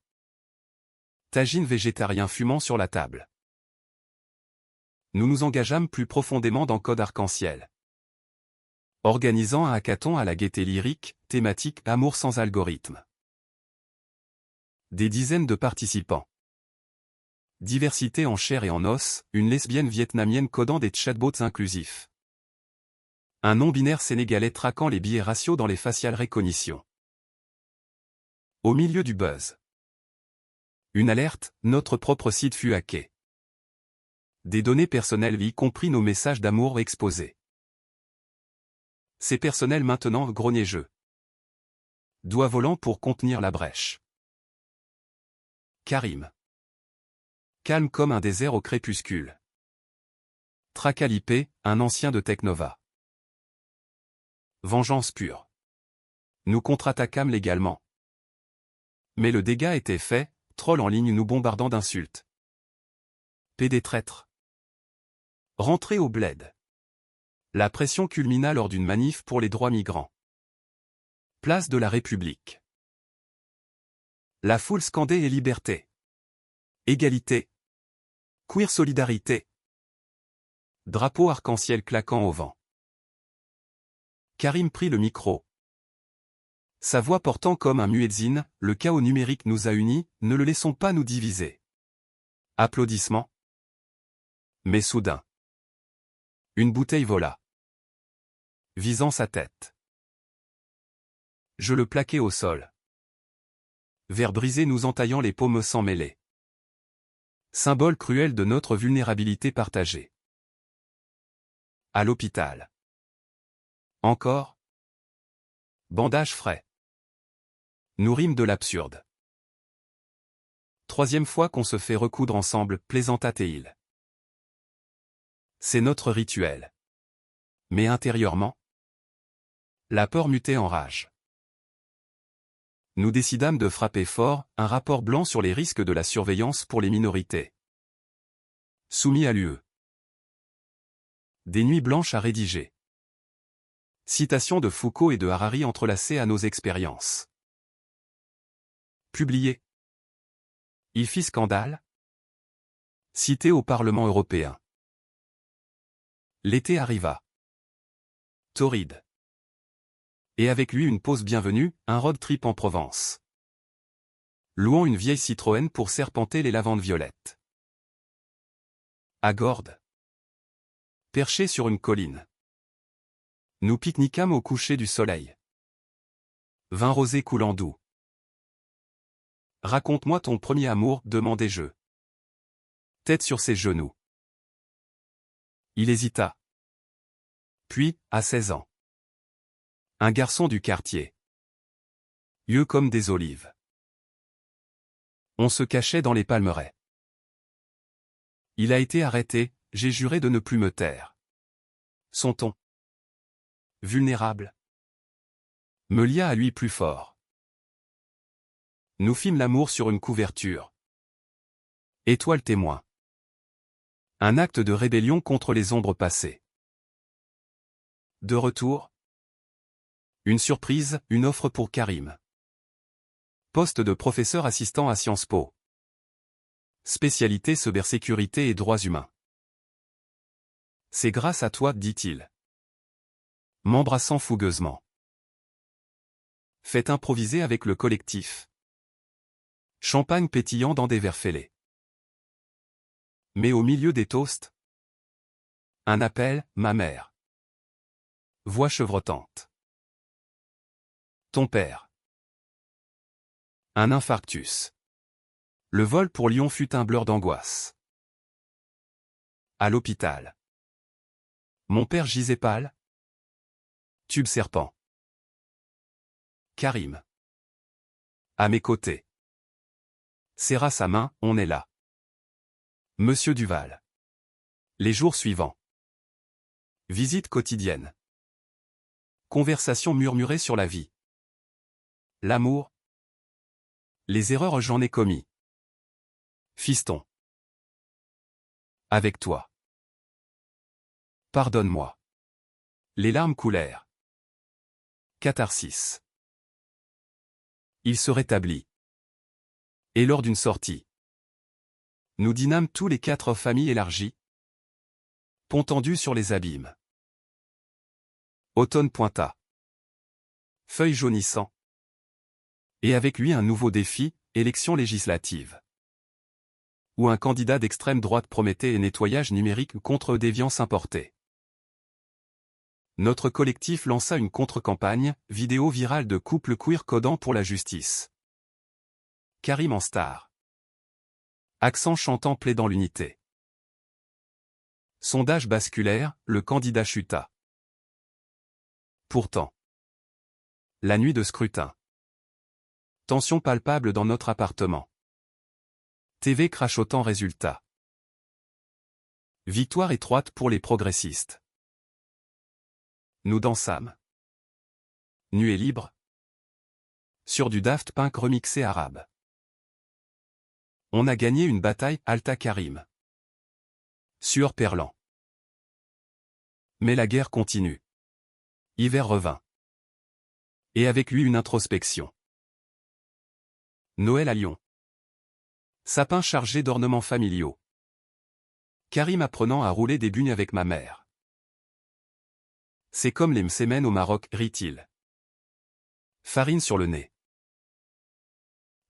Tagine végétarien fumant sur la table. Nous nous engageâmes plus profondément dans Code Arc-en-Ciel. Organisant un hackathon à la gaieté lyrique, thématique « Amour sans algorithme ». Des dizaines de participants. Diversité en chair et en os, une lesbienne vietnamienne codant des chatbots inclusifs. Un non-binaire sénégalais traquant les biais raciaux dans les facial recognition. Au milieu du buzz. Une alerte, notre propre site fut hacké. Des données personnelles y compris nos messages d'amour exposés. C'est personnel maintenant grogné jeu. Doigt volant pour contenir la brèche. Karim. Calme comme un désert au crépuscule. Tracalipé, un ancien de Technova. Vengeance pure. Nous contre-attaquâmes légalement. Mais le dégât était fait, trolls en ligne nous bombardant d'insultes. PD traître. Rentrée au bled. La pression culmina lors d'une manif pour les droits migrants. Place de la République. La foule scandait et liberté. Égalité. Queer solidarité. Drapeau arc-en-ciel claquant au vent. Karim prit le micro. Sa voix portant comme un muezzin, le chaos numérique nous a unis, ne le laissons pas nous diviser. Applaudissements. Mais soudain. Une bouteille vola. Visant sa tête. Je le plaquai au sol. Verre brisé nous entaillant les paumes sans mêler. Symbole cruel de notre vulnérabilité partagée. À l'hôpital. Encore. Bandage frais. Nous rîmes de l'absurde. Troisième fois qu'on se fait recoudre ensemble, plaisanta Théil. C'est notre rituel. Mais intérieurement, la peur mutait en rage. Nous décidâmes de frapper fort, un rapport blanc sur les risques de la surveillance pour les minorités. Soumis à l'UE. Des nuits blanches à rédiger. Citation de Foucault et de Harari entrelacées à nos expériences. Publié. Il fit scandale. Cité au Parlement européen. L'été arriva. Torride. Et avec lui une pause bienvenue, un road trip en Provence. Louant une vieille Citroën pour serpenter les lavandes violettes. À Gordes. Perché sur une colline. Nous pique-niquâmes au coucher du soleil. Vin rosé coulant doux. Raconte-moi ton premier amour, demandai-je. Tête sur ses genoux. Il hésita. Puis, à 16 ans. Un garçon du quartier. Yeux comme des olives. On se cachait dans les palmeraies. Il a été arrêté, j'ai juré de ne plus me taire. Son ton. Vulnérable. Me lia à lui plus fort. Nous fîmes l'amour sur une couverture. Étoile témoin. Un acte de rébellion contre les ombres passées. De retour. Une surprise, une offre pour Karim. Poste de professeur assistant à Sciences Po. Spécialité cybersécurité et droits humains. C'est grâce à toi, dit-il. M'embrassant fougueusement. Fête improvisée avec le collectif. Champagne pétillant dans des verres fêlés. Mais au milieu des toasts. Un appel, ma mère. Voix chevrotante. Ton père. Un infarctus. Le vol pour Lyon fut un blur d'angoisse. À l'hôpital. Mon père gisait pâle. Tube serpent. Karim. À mes côtés. Serra sa main, on est là. Monsieur Duval. Les jours suivants. Visite quotidienne. Conversation murmurée sur la vie. L'amour. Les erreurs j'en ai commis. Fiston. Avec toi. Pardonne-moi. Les larmes coulèrent. Catharsis. Il se rétablit. Et lors d'une sortie. Nous dînâmes tous les 4 familles élargies. Pont tendu sur les abîmes. Automne pointa. Feuilles jaunissant. Et avec lui un nouveau défi, élection législative. Où un candidat d'extrême droite promettait un nettoyage numérique contre déviance importée. Notre collectif lança une contre-campagne, vidéo virale de couple queer codant pour la justice. Karim en star. Accent chantant plaidant l'unité. Sondage basculaire, le candidat chuta. Pourtant. La nuit de scrutin. Tension palpable dans notre appartement. TV crachotant résultat. Victoire étroite pour les progressistes. Nous dansâmes. Nu et libre. Sur du Daft Punk remixé arabe. On a gagné une bataille, Alta Karim. Sueur perlant. Mais la guerre continue. Hiver revint. Et avec lui une introspection. Noël à Lyon. Sapin chargé d'ornements familiaux. Karim apprenant à rouler des bugnes avec ma mère. C'est comme les msémènes au Maroc, rit-il. Farine sur le nez.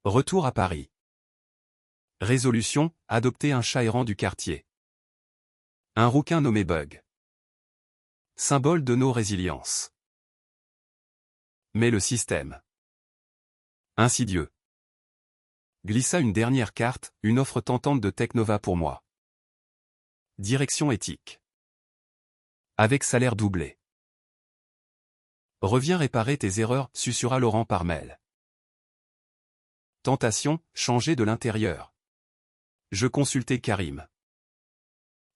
Retour à Paris. Résolution, adopter un chat errant du quartier. Un rouquin nommé Bug. Symbole de nos résiliences. Mais le système. Insidieux. Glissa une dernière carte, une offre tentante de Technova pour moi. Direction éthique. Avec salaire doublé. Reviens réparer tes erreurs, susurra Laurent par mail. Tentation, changer de l'intérieur. Je consultais Karim.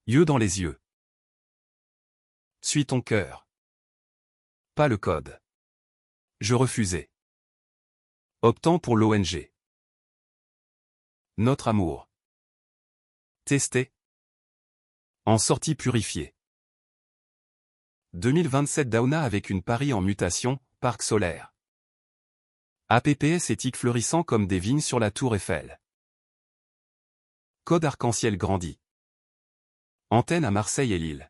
Yeux dans les yeux. Suis ton cœur. Pas le code. Je refusais. Optant pour l'ONG. Notre amour. Testé. En sortie purifiée. 2027 Dauna avec une Paris en mutation, parc solaire. APPS éthique fleurissant comme des vignes sur la tour Eiffel. Code arc-en-ciel grandit. Antenne à Marseille et Lille.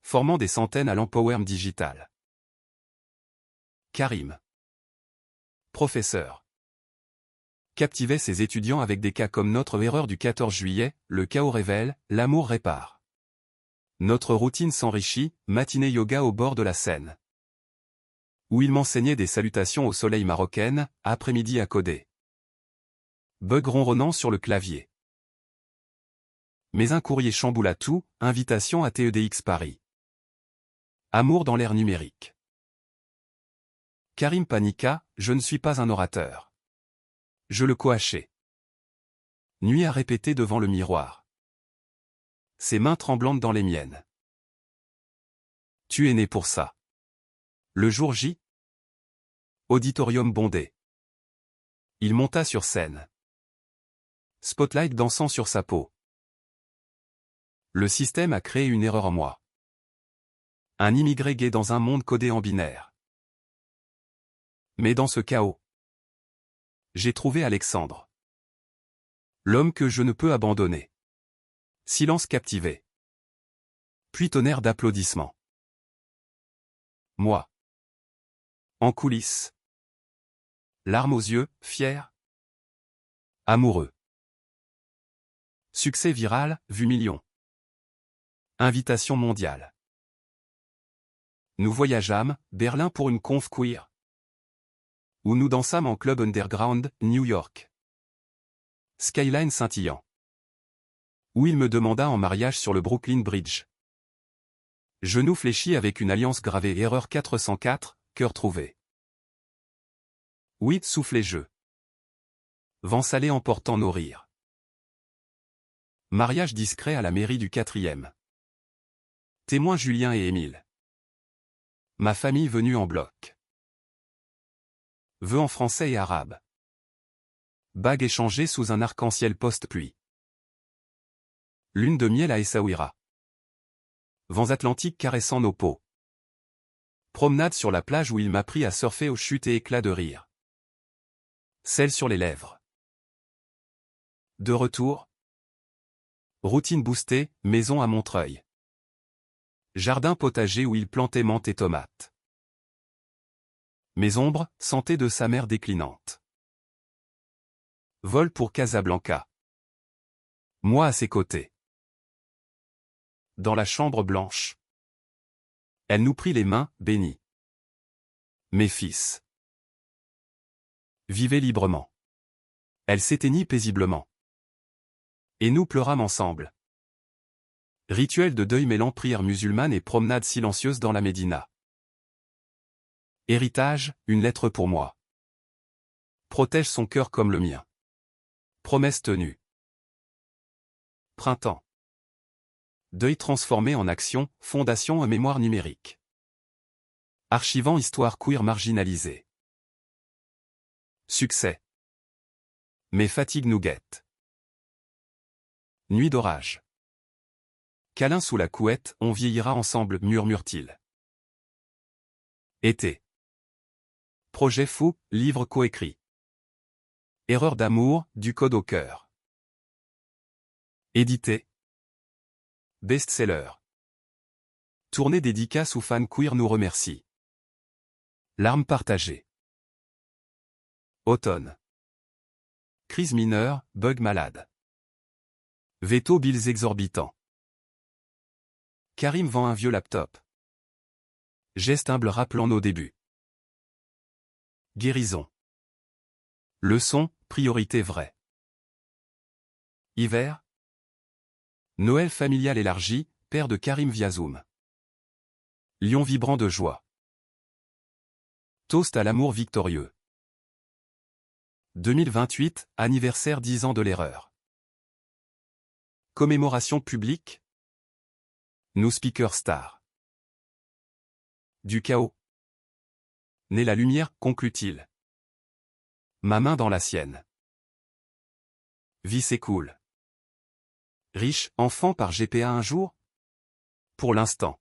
formant des centaines à l'Empowerm Digital. Karim. Professeur. Captivait ses étudiants avec des cas comme notre erreur du 14 juillet, le chaos révèle, l'amour répare. Notre routine s'enrichit, matinée yoga au bord de la Seine. Où il m'enseignait des salutations au soleil marocaines, après-midi à coder. Bug ronronnant sur le clavier. Mais un courrier chamboula tout, invitation à TEDx Paris. Amour dans l'ère numérique. Karim paniqua, je ne suis pas un orateur. Je le coachais. Nuit à répéter devant le miroir. Ses mains tremblantes dans les miennes. Tu es né pour ça. Le jour J. Auditorium bondé. Il monta sur scène. Spotlight dansant sur sa peau. Le système a créé une erreur en moi. Un immigré gay dans un monde codé en binaire. Mais dans ce chaos, j'ai trouvé Alexandre. L'homme que je ne peux abandonner. Silence captivé. Puis tonnerre d'applaudissements. Moi. En coulisses. Larmes aux yeux, fier. Amoureux. Succès viral, vue million. Invitation mondiale. Nous voyageâmes, Berlin pour une conf queer. Où nous dansâmes en club underground, New York. Skyline scintillant. Où il me demanda en mariage sur le Brooklyn Bridge. Genou fléchi avec une alliance gravée erreur 404, cœur trouvé. Oui, soufflé jeu. Vent salé emportant nos rires. Mariage discret à la mairie du 4e. Témoins Julien et Émile. Ma famille venue en bloc. Vœux en français et arabe. Bague échangée sous un arc-en-ciel post-pluie. Lune de miel à Essaouira. Vents atlantiques caressant nos peaux. Promenade sur la plage où il m'apprit à surfer aux chutes et éclats de rire. Sel sur les lèvres. De retour. Routine boostée, maison à Montreuil. Jardin potager où il plantait menthe et tomates. Mes ombres, santé de sa mère déclinante. Vol pour Casablanca. Moi à ses côtés. Dans la chambre blanche. Elle nous prit les mains, bénies. Mes fils. Vivez librement. Elle s'éteignit paisiblement. Et nous pleurâmes ensemble. Rituel de deuil mêlant prière musulmane et promenade silencieuse dans la Médina. Héritage, une lettre pour moi. Protège son cœur comme le mien. Promesse tenue. Printemps. Deuil transformé en action, fondation en mémoire numérique. Archivant histoire queer marginalisée. Succès. Mes fatigues nous guettent. Nuit d'orage. Câlin sous la couette, on vieillira ensemble, murmure-t-il. Été. Projet fou, livre coécrit. Erreur d'amour, du code au cœur. Édité. Best-seller. Tournée dédicace où fans queer nous remercie. Larmes partagées. Automne. Crise mineure, bug malade. Veto bills exorbitants. Karim vend un vieux laptop. Geste humble rappelant nos débuts. Guérison. Leçon, priorité vraie. Hiver. Noël familial élargi, père de Karim via Zoom. Lion vibrant de joie. Toast à l'amour victorieux. 2028, anniversaire 10 ans de l'erreur. Commémoration publique. Nous speaker stars. Du chaos. Naît la lumière, conclut-il. Ma main dans la sienne. Vie s'écoule. Riche, enfant par GPA un jour? Pour l'instant.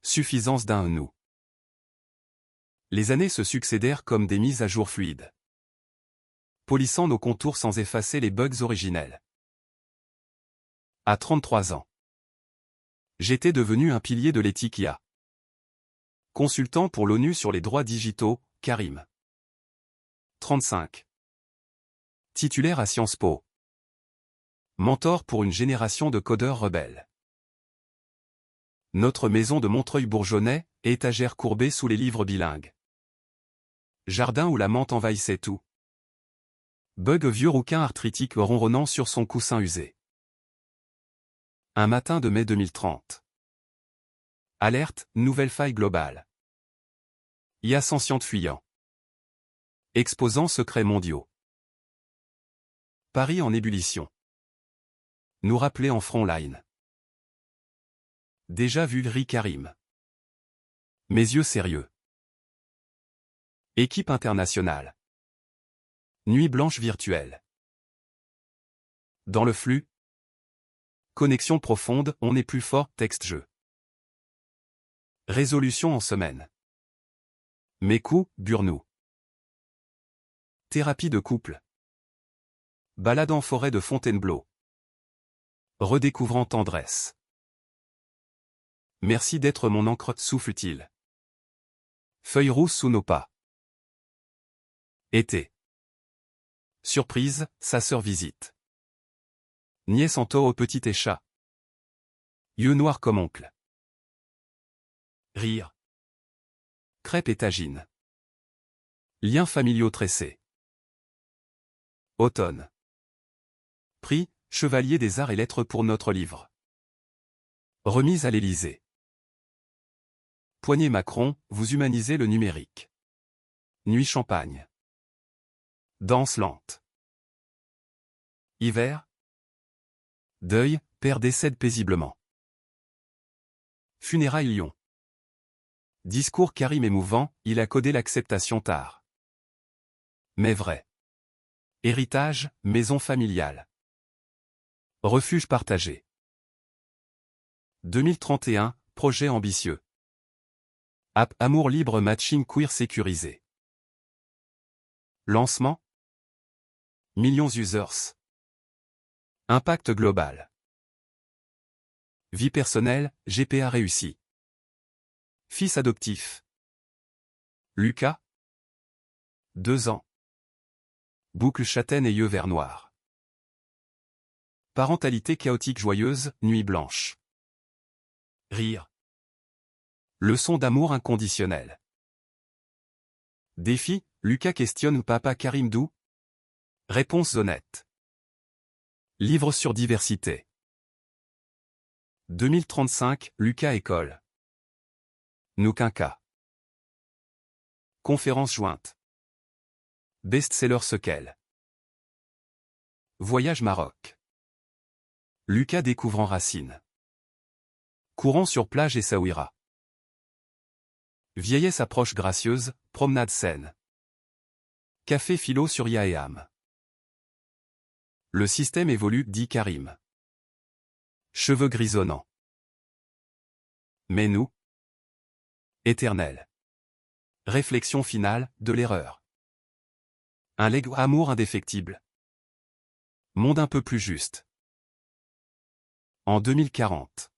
Suffisance d'un nous. Les années se succédèrent comme des mises à jour fluides. Polissant nos contours sans effacer les bugs originels. À 33 ans. J'étais devenu un pilier de l'éthique IA. Consultant pour l'ONU sur les droits digitaux, Karim. 35. Titulaire à Sciences Po. Mentor pour une génération de codeurs rebelles. Notre maison de Montreuil-Bourgeonnais, étagère courbée sous les livres bilingues. Jardin où la menthe envahissait tout. Bug vieux rouquin arthritique ronronnant sur son coussin usé. Un matin de mai 2030. Alerte, nouvelle faille globale. IA sentiente fuyant. Exposant secrets mondiaux. Paris en ébullition. Nous rappeler en front line. Déjà vu rit Karim. Mes yeux sérieux. Équipe internationale. Nuit blanche virtuelle. Dans le flux. Connexion profonde, on est plus fort, texte-jeu. Résolution en semaine. Mes coups, Burnou. Thérapie de couple. Balade en forêt de Fontainebleau. Redécouvrant tendresse. Merci d'être mon encre, souffle-t-il. Feuille rousse sous nos pas. Été. Surprise, sa sœur visite. Nièce en taureau petit et chat. Yeux noirs comme oncle. Rire. Crêpes et tagine. Liens familiaux tressés. Automne. Prix, Chevalier des Arts et Lettres pour notre livre. Remise à l'Élysée. Poignée Macron, vous humanisez le numérique. Nuit champagne. Danse lente. Hiver. Deuil, père décède paisiblement. Funérailles Lyon. Discours Karim émouvant, il a codé l'acceptation tard. Mais vrai. Héritage, maison familiale. Refuge partagé. 2031, projet ambitieux. App Amour libre matching queer sécurisé. Lancement. Millions users. Impact global. Vie personnelle, GPA réussi. Fils adoptif. Lucas. 2 ans. Boucle châtaine et yeux vert noir. Parentalité chaotique joyeuse, nuit blanche. Rire. Leçon d'amour inconditionnel. Défi, Lucas questionne papa Karim d'où? Réponse honnête. Livre sur diversité. 2035, Lucas école. Nukinka. Conférence jointe. Best-seller Sequel. Voyage Maroc. Lucas découvrant Racine. Courant sur plage et Saouira. Vieillesse approche gracieuse, promenade saine. Café philo sur Ya et Am. Le système évolue, dit Karim. Cheveux grisonnants. Mais nous. Éternel. Réflexion finale, de l'erreur. Un legs amour indéfectible. Monde un peu plus juste. En 2040.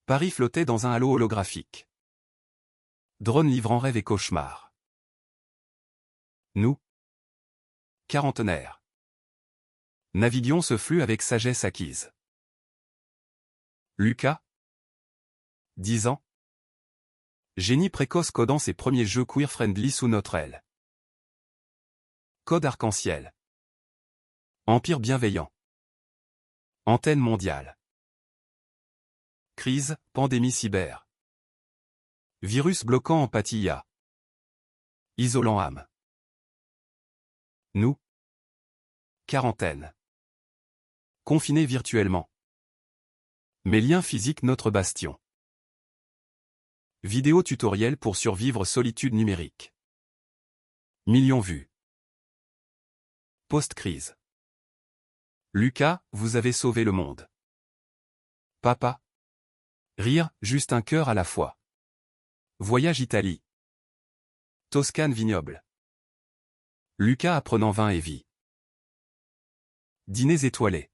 Paris flottait dans un halo holographique. Drone livrant rêve et cauchemar. Nous. Quarantenaires. Naviguons ce flux avec sagesse acquise. Lucas. 10 ans. Génie précoce codant ses premiers jeux queer-friendly sous notre aile. Code arc-en-ciel. Empire bienveillant. Antenne mondiale. Crise, pandémie cyber. Virus bloquant empathie IA. Isolant âme. Nous. Quarantaine. Confinés virtuellement. Mais liens physiques notre bastion. Vidéo tutoriel pour survivre solitude numérique. Millions vues. Post-crise. Lucas, vous avez sauvé le monde. Papa. Rire, juste un cœur à la fois. Voyage Italie. Toscane vignoble. Lucas apprenant vin et vie. Dîners étoilés.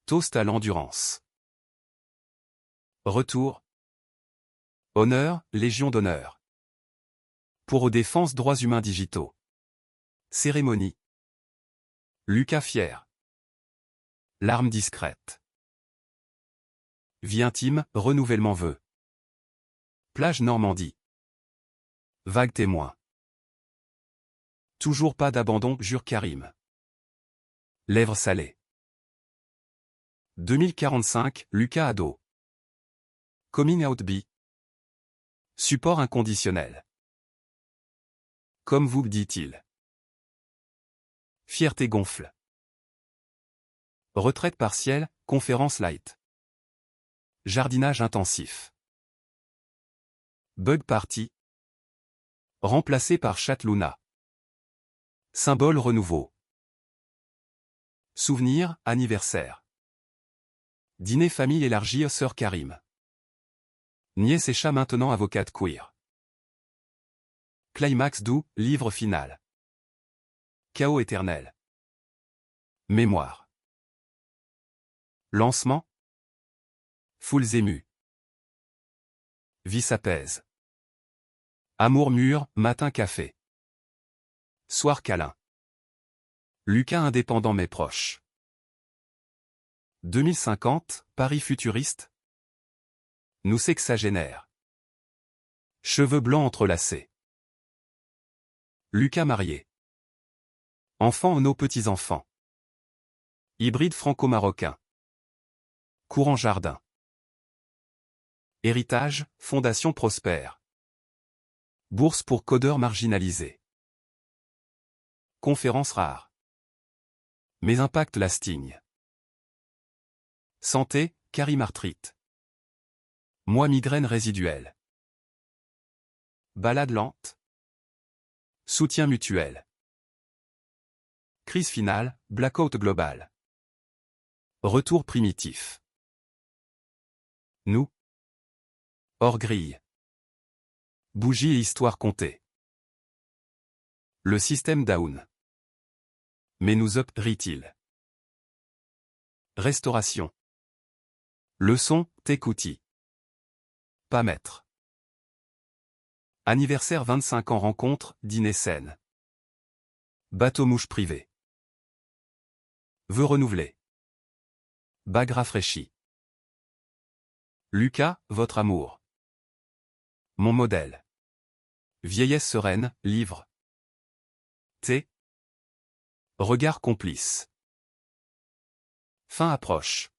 Toast à l'endurance. Retour. Honneur, Légion d'honneur. Pour aux défenses droits humains digitaux. Cérémonie. Lucas fier. Larme discrète. Vie intime, renouvellement vœu. Plage Normandie. Vague témoin. Toujours pas d'abandon, jure Karim. Lèvres salées. 2045, Lucas ado. Coming out B. Support inconditionnel. Comme vous, dit-il. Fierté gonfle. Retraite partielle, conférence light. Jardinage intensif. Bug party. Remplacé par Chat Luna. Symbole renouveau. Souvenir, anniversaire. Dîner famille élargie sœur Karim. Nièce et chat maintenant avocate queer. Climax doux, livre final. Chaos éternel. Mémoire. Lancement. Foules émues. Vie s'apaise. Amour mûr, matin café. Soir câlin. Lucas indépendant mais proche. 2050, Paris futuriste. Nous sexagénaires. Cheveux blancs entrelacés. Lucas marié. Enfants nos petits-enfants. Hybride franco-marocain. Courant jardin. Héritage, Fondation Prospère. Bourse pour codeurs marginalisés. Conférence rare. Mais impact lasting. Santé, Karim arthrite. Moi migraine résiduelle. Balade lente. Soutien mutuel. Crise finale, blackout global. Retour primitif. Nous. Hors grille. Bougie et histoire contée. Le système down. Mais nous up, rit-il. Restauration. Leçon, t'écoutis. Pas maître. Anniversaire 25 ans rencontre, dîner scène. Bateau-mouche privé. Vœux renouvelés. Bague rafraîchie. Lucas, votre amour. Mon modèle. Vieillesse sereine, livre. T. Regard complice. Fin approche.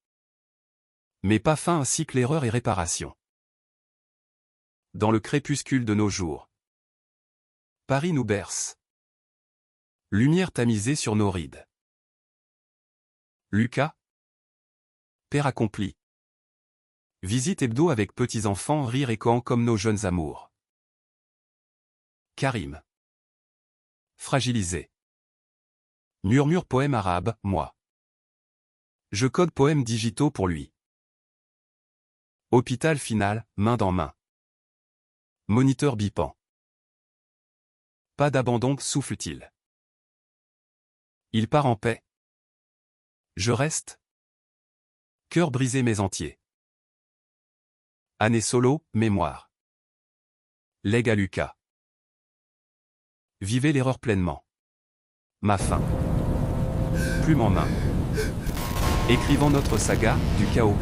Mais pas fin ainsi que l'erreur et réparation. Dans le crépuscule de nos jours. Paris nous berce. Lumière tamisée sur nos rides. Lucas. Père accompli. Visite hebdo avec petits-enfants, rire et camp comme nos jeunes amours. Karim. Fragilisé. Murmure poème arabe, moi. Je code poèmes digitaux pour lui. Hôpital final, main dans main. Moniteur bipant. Pas d'abandon, souffle-t-il. Il part en paix. Je reste. Cœur brisé mais entier. Année solo, mémoire. Lègue à Lucas. Vivez l'erreur pleinement. Ma fin. Plume en main. Écrivant notre saga, du chaos.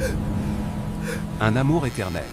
Un amour éternel.